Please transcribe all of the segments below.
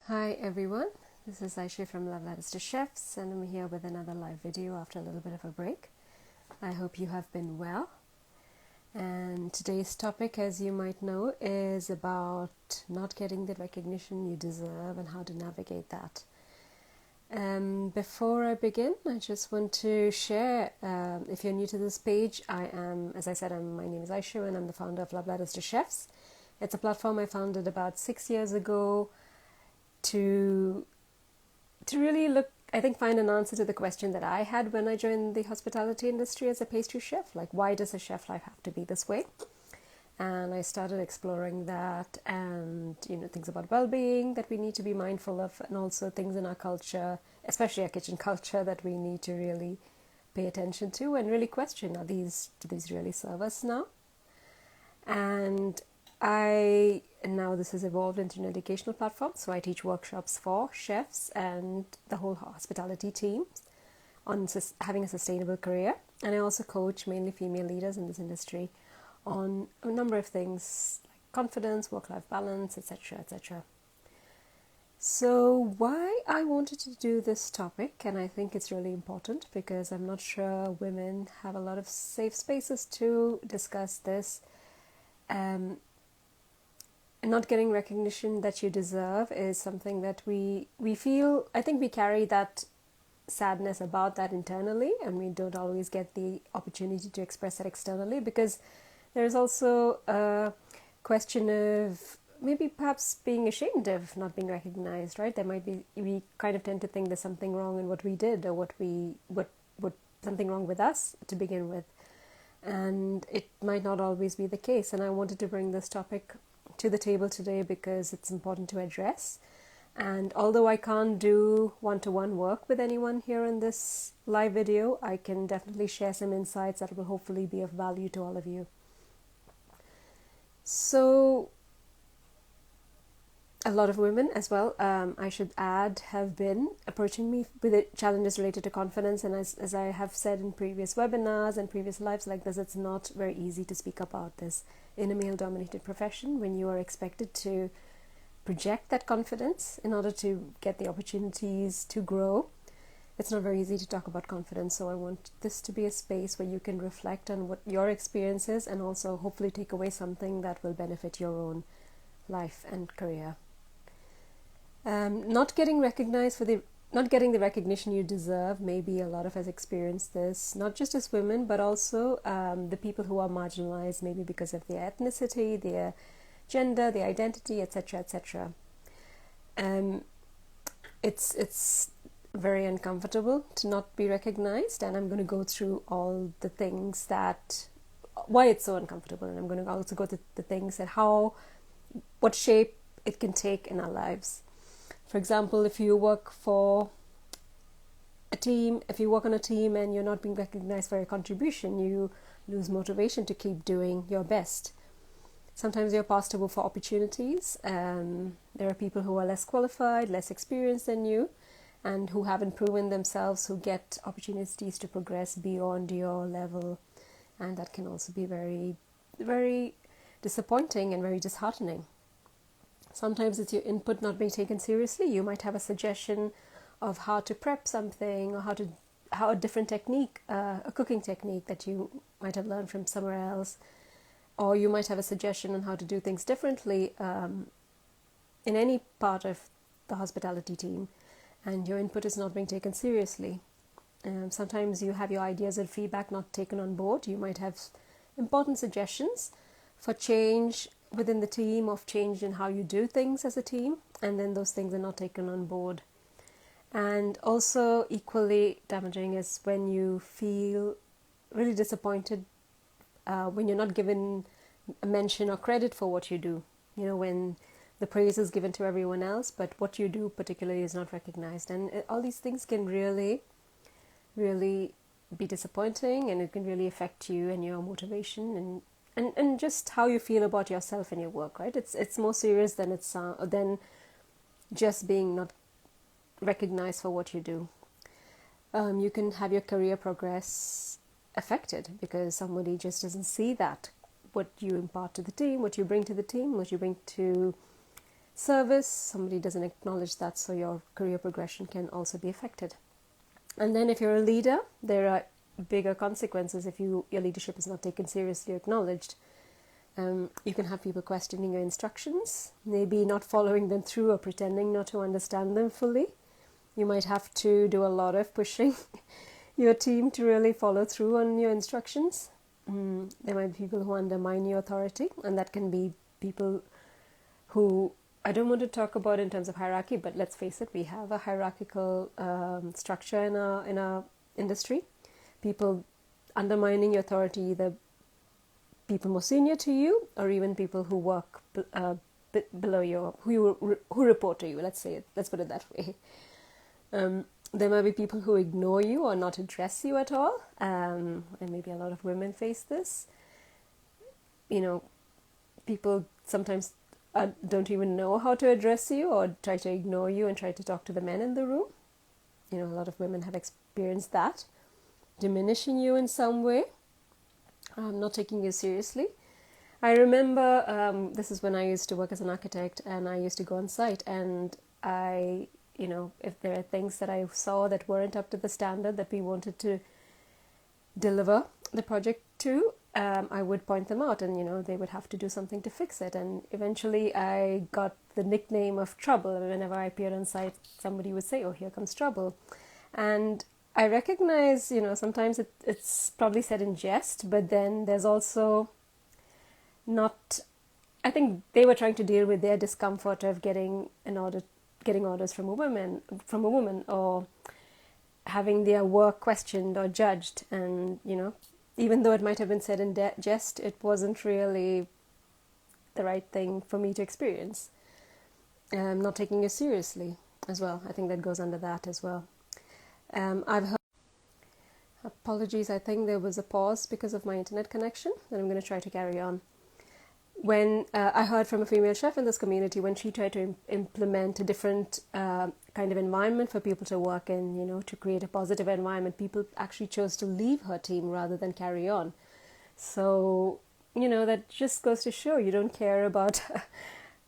Hi everyone, this is Aisha from Love Letters to Chefs, and I'm here with another live video after a little bit of a break. I hope you have been well. And today's topic, as you might know, is about not getting the recognition you deserve and how to navigate that. Before I begin, I just want to share, if you're new to this page, my name is Aisha and I'm the founder of Love Letters to Chefs. It's a platform I founded about 6 years ago to really find an answer to the question that I had when I joined the hospitality industry as a pastry chef. Like, why does a chef life have to be this way? And I started exploring that and, things about well-being that we need to be mindful of, and also things in our culture, especially our kitchen culture, that we need to really pay attention to and really question, do these really serve us now? And now this has evolved into an educational platform, so I teach workshops for chefs and the whole hospitality team on having a sustainable career. And I also coach mainly female leaders in this industry on a number of things like confidence, work-life balance, etc., etc. So why I wanted to do this topic, and I think it's really important because I'm not sure women have a lot of safe spaces to discuss this. Not getting recognition that you deserve is something that we feel, I think we carry that sadness about that internally, and we don't always get the opportunity to express that externally, because there's also a question of maybe perhaps being ashamed of not being recognized, right? We kind of tend to think there's something wrong in what we did, or what something wrong with us to begin with, and it might not always be the case. And I wanted to bring this topic to the table today because it's important to address. And although I can't do one-to-one work with anyone here in this live video, I can definitely share some insights that will hopefully be of value to all of you. So a lot of women as well, I should add, have been approaching me with challenges related to confidence. And as I have said in previous webinars and previous lives like this, it's not very easy to speak about this in a male-dominated profession when you are expected to project that confidence in order to get the opportunities to grow. It's not very easy to talk about confidence, so I want this to be a space where you can reflect on what your experience is and also hopefully take away something that will benefit your own life and career. Not getting the recognition you deserve. Maybe a lot of us experience this, not just as women, but also the people who are marginalized, maybe because of their ethnicity, their gender, their identity, etc., etc. It's very uncomfortable to not be recognized, and I'm going to go through all the things why it's so uncomfortable, and I'm going to also go to the things that what shape it can take in our lives. For example, if you work on a team and you're not being recognized for your contribution, you lose motivation to keep doing your best. Sometimes you're passed over for opportunities. There are people who are less qualified, less experienced than you, and who haven't proven themselves, who get opportunities to progress beyond your level. And that can also be very, very disappointing and very disheartening. Sometimes it's your input not being taken seriously. You might have a suggestion of how to prep something, or how a different technique, a cooking technique that you might have learned from somewhere else, or you might have a suggestion on how to do things differently in any part of the hospitality team, and your input is not being taken seriously. Sometimes you have your ideas and feedback not taken on board. You might have important suggestions for change within the team, of change in how you do things as a team, and then those things are not taken on board. And also equally damaging is when you feel really disappointed when you're not given a mention or credit for what you do. When the praise is given to everyone else, but what you do particularly is not recognized. And all these things can really, really be disappointing, and it can really affect you and your motivation and just how you feel about yourself and your work, right? It's more serious than just being not recognized for what you do. You can have your career progress affected because somebody just doesn't see that what you impart to the team, what you bring to the team, what you bring to service, somebody doesn't acknowledge that, so your career progression can also be affected. And then if you're a leader, there are bigger consequences if your leadership is not taken seriously or acknowledged. You can have people questioning your instructions, maybe not following them through or pretending not to understand them fully. You might have to do a lot of pushing your team to really follow through on your instructions. There might be people who undermine your authority, and that can be people who, I don't want to talk about in terms of hierarchy, but let's face it, we have a hierarchical structure in our industry. People undermining your authority, either people more senior to you or even people who work below you, who report to you. Let's put it that way. There might be people who ignore you or not address you at all, and maybe a lot of women face this. People sometimes don't even know how to address you or try to ignore you and try to talk to the men in the room. A lot of women have experienced that, diminishing you in some way, not taking you seriously. I remember this is when I used to work as an architect, and I used to go on site, and if there are things that I saw that weren't up to the standard that we wanted to deliver the project to, I would point them out, and they would have to do something to fix it. And eventually I got the nickname of Trouble. Whenever I appeared on site, somebody would say, "Oh, here comes Trouble." And I recognize, sometimes it's probably said in jest, but then there's also not, I think they were trying to deal with their discomfort of getting orders from a woman, or having their work questioned or judged. And, even though it might have been said in jest, it wasn't really the right thing for me to experience. Not taking it seriously as well. I think that goes under that as well. I've heard, apologies, I think there was a pause because of my internet connection, and I'm going to try to carry on. When I heard from a female chef in this community, when she tried to implement a different kind of environment for people to work in, to create a positive environment, people actually chose to leave her team rather than carry on. So, that just goes to show you don't care about,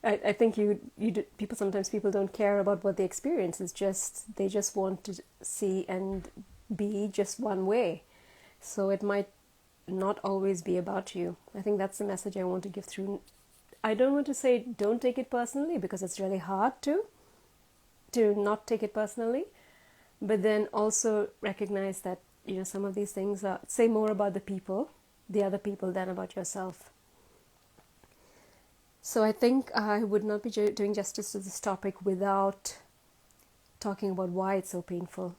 I think people don't care about what they experience. They just want to see and be just one way. So it might not always be about you. I think that's the message I want to give through. I don't want to say don't take it personally, because it's really hard to not take it personally, but then also recognize that some of these things say more about the other people than about yourself. So I think I would not be doing justice to this topic without talking about why it's so painful.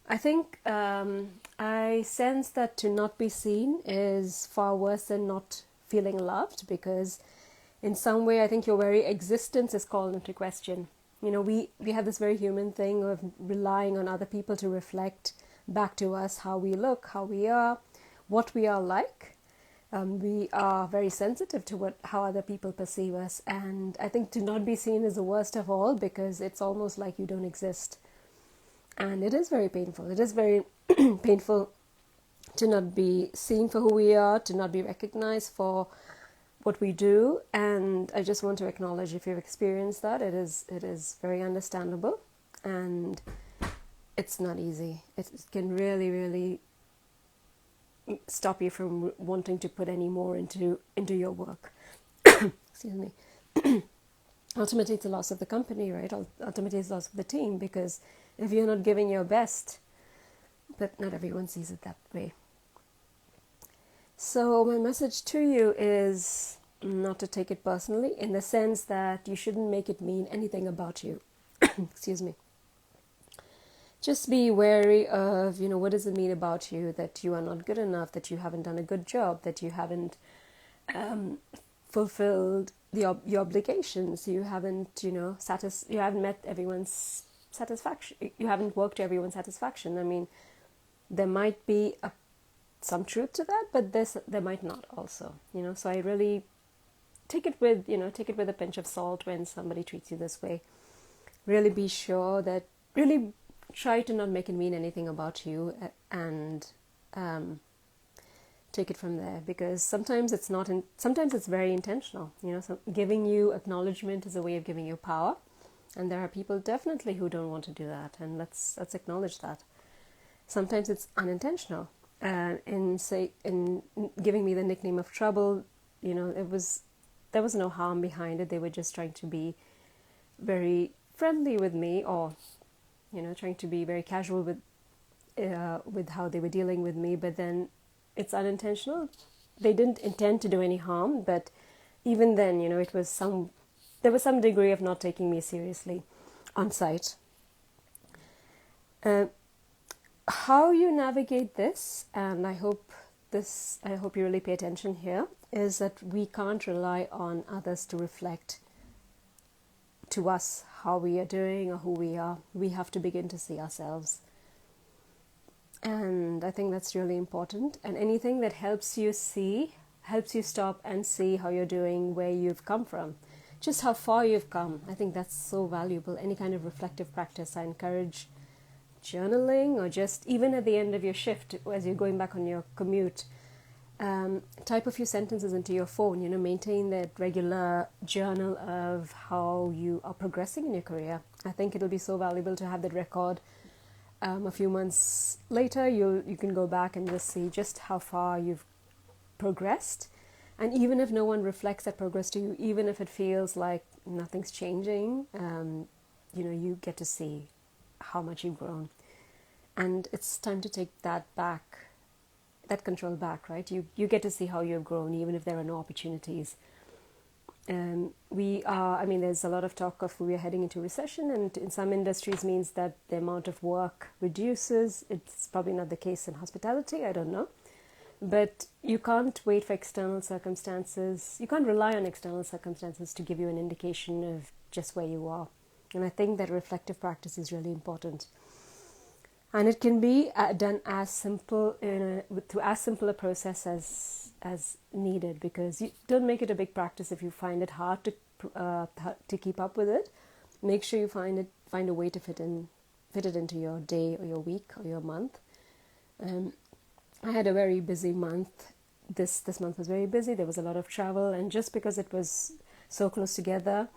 I think I sense that to not be seen is far worse than not feeling loved, because in some way I think your very existence is called into question. We have this very human thing of relying on other people to reflect back to us how we look, how we are, what we are like. We are very sensitive to how other people perceive us, and I think to not be seen is the worst of all, because it's almost like you don't exist. And it is very painful. It is very painful to not be seen for who we are, to not be recognized for what we do. And I just want to acknowledge, if you've experienced that, it is very understandable, and it's not easy. It can really, really stop you from wanting to put any more into your work. Excuse me. Ultimately, it's a loss of the company, right? Ultimately, it's a loss of the team, because if you're not giving your best, but not everyone sees it that way. So my message to you is not to take it personally, in the sense that you shouldn't make it mean anything about you. Excuse me. Just be wary of, what does it mean about you that you are not good enough, that you haven't done a good job, that you haven't fulfilled your obligations, you haven't, you haven't met everyone's satisfaction, you haven't worked to everyone's satisfaction. I mean, there might be some truth to that, but there might not also, so I really take it with a pinch of salt when somebody treats you this way. Really be sure that, really try to not make it mean anything about you, and to take it from there, because sometimes it's not, sometimes it's very intentional. So giving you acknowledgement is a way of giving you power, and there are people definitely who don't want to do that, and let's acknowledge that. Sometimes it's unintentional. In giving me the nickname of Trouble, there was no harm behind it. They were just trying to be very friendly with me, or trying to be very casual with how they were dealing with me. But then it's unintentional. They didn't intend to do any harm, but even then, there was some degree of not taking me seriously on site. How you navigate this, and I hope you really pay attention here, is that we can't rely on others to reflect to us how we are doing or who we are. We have to begin to see ourselves. And I think that's really important. And anything that helps you stop and see how you're doing, where you've come from, just how far you've come. I think that's so valuable. Any kind of reflective practice, I encourage journaling, or just even at the end of your shift, as you're going back on your commute, type a few sentences into your phone. Maintain that regular journal of how you are progressing in your career. I think it'll be so valuable to have that record. A few months later, you can go back and just see just how far you've progressed. And even if no one reflects that progress to you, even if it feels like nothing's changing, you get to see how much you've grown. And it's time to take that control back, right? You get to see how you've grown, even if there are no opportunities. There's a lot of talk of we are heading into recession, and in some industries means that the amount of work reduces. It's probably not the case in hospitality, I don't know. But you can't wait for external circumstances. You can't rely on external circumstances to give you an indication of just where you are. And I think that reflective practice is really important. And it can be done as simple through as simple a process as needed, because you don't make it a big practice if you find it hard to keep up with it. Make sure you find a way to fit it into your day or your week or your month. I had a very busy month. This month was very busy. There was a lot of travel, and just because it was so close together,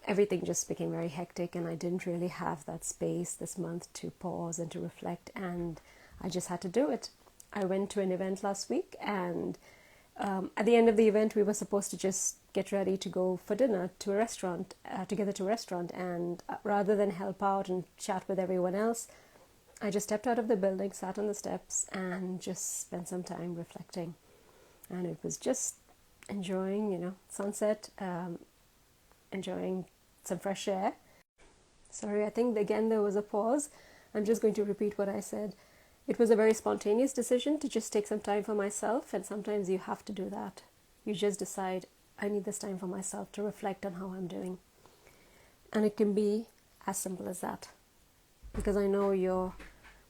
everything just became very hectic, and I didn't really have that space this month to pause and to reflect, and I just had to do it. I went to an event last week, and at the end of the event, we were supposed to just get ready to go for dinner to a restaurant, and rather than help out and chat with everyone else, I just stepped out of the building, sat on the steps, and just spent some time reflecting. And it was just enjoying, sunset, enjoying some fresh air. Sorry, I think again there was a pause. I'm just going to repeat what I said. It was a very spontaneous decision to just take some time for myself, and sometimes you have to do that. You just decide, I need this time for myself to reflect on how I'm doing. And it can be as simple as that. Because I know you're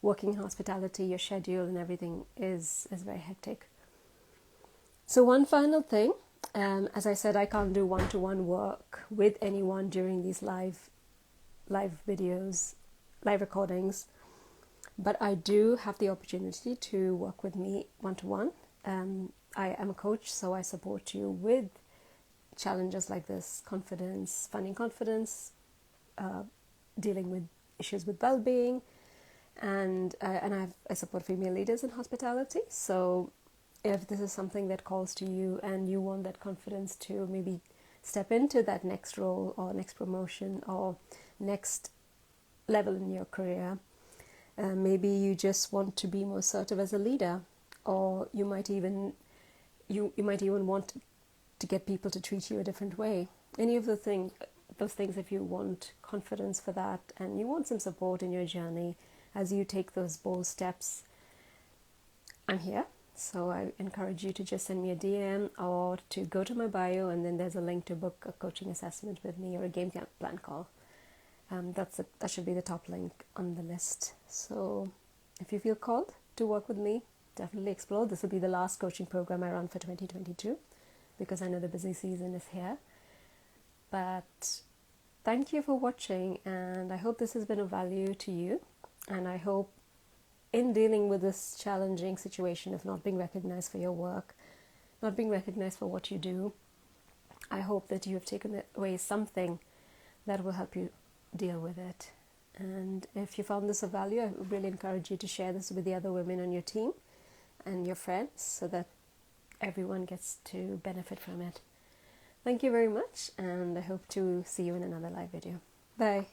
working in hospitality, your schedule and everything is very hectic. So one final thing, as I said, I can't do one-to-one work with anyone during these live videos, live recordings, but I do have the opportunity to work with me one-to-one. I am a coach, so I support you with challenges like this: confidence, finding confidence, dealing with issues with well-being, and I support female leaders in hospitality. So if this is something that calls to you and you want that confidence to maybe step into that next role or next promotion or next level in your career, maybe you just want to be more assertive as a leader, or you might even want to get people to treat you a different way. Any of those things, if you want confidence for that and you want some support in your journey as you take those bold steps, I'm here. So I encourage you to just send me a DM or to go to my bio, and then there's a link to book a coaching assessment with me or a game plan call. That should be the top link on the list. So if you feel called to work with me, definitely explore. This will be the last coaching program I run for 2022, because I know the busy season is here. But thank you for watching, and I hope this has been of value to you, and I hope in dealing with this challenging situation of not being recognized for your work, not being recognized for what you do, I hope that you have taken away something that will help you deal with it. And if you found this of value, I would really encourage you to share this with the other women on your team and your friends so that everyone gets to benefit from it. Thank you very much, and I hope to see you in another live video. Bye.